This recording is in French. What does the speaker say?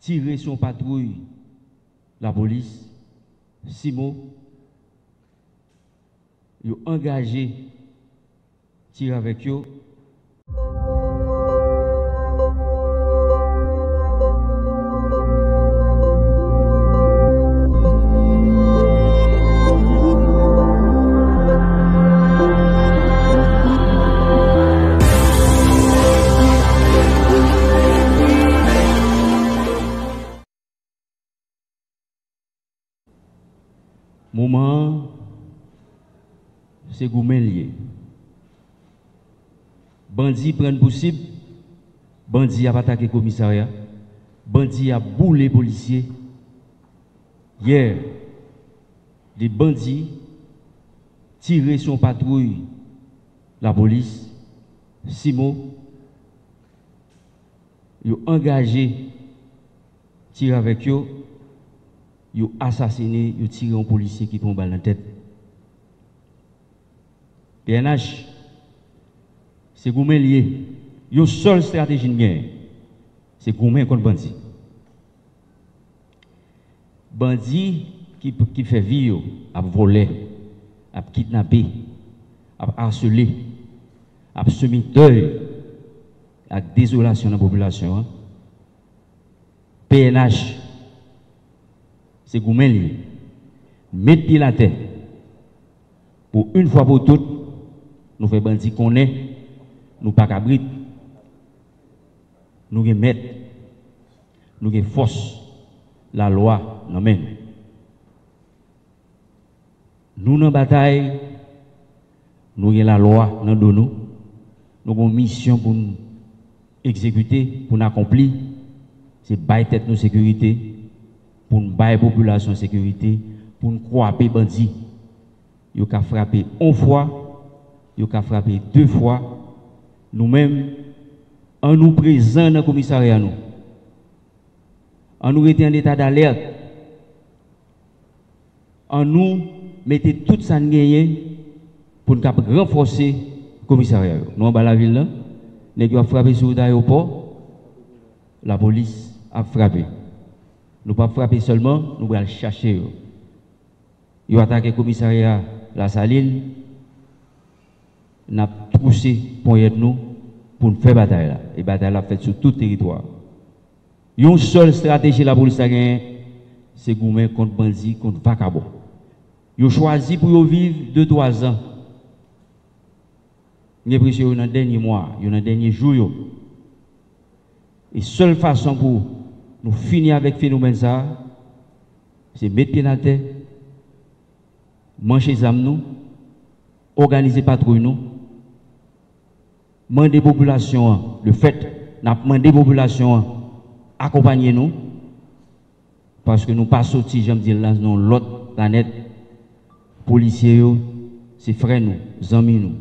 tirer son patrouille, la police, Simo, ils ont engagé, tirer avec eux. Moment, c'est gourmet lié. Bandit prennent possible, bandit a attaqué le commissariat, bandit a boulé les policiers. Hier, des bandits tiré son patrouille, la police, Simo, ils ont engagé, tiré avec eux. Ils ont assassiné, ils ont tiré un policier qui tombe dans la tête. PNH, c'est gourmet lié. Une seule stratégie de guerre, c'est gourmet contre bandit. Bandit qui fait vie, à voler, à kidnapper, à harceler, à semer deuil, à désolation de la population. PNH, c'est gourmet. Mettez pied la tête. Pour une fois pour toutes, nous faisons bandit qu'on est, nous pas cabrit. Nous mettons, nous force la loi nous mène. Nous dans la bataille, nous avons la loi dans nous. Nous avons une mission pour nous exécuter, pour nous accomplir. C'est bailler tête nos sécurité. Pour nous bailler la population en sécurité, pour nous frapper bandits. Ils ont frappé une fois, ils ont frappé deux fois. Nous-mêmes, en nous présent dans le commissariat, en nous étant en état d'alerte, en nous mettons tout ça en gagné pour nous renforcer le commissariat. Nous, en bas de la ville, nous avons frappé sur l'aéroport, la police a frappé. Nous ne pouvons pas frapper seulement, nous allons chercher. Ils ont attaqué le commissariat La Saline. Nous avons troussé pour nous pour nous faire bataille. Là. Et bataille là faite sur tout le territoire. Une seule stratégie de la police a gagné, c'est gourmet contre bandit, contre vacabon. Ils ont choisi pour vivre 2-3 ans. Ils ont pris dans le dernier mois, dans le dernier jour. Et seule façon pour nous finir avec le phénomène ça, c'est mettre pied dans la terre, manger les âmes, organiser patrouille, demander la population, le fait, nous demander la population, accompagner nous, parce que nous ne pas sortir, j'aime dire, dans l'autre planète, policiers, c'est frères nous, amis nous.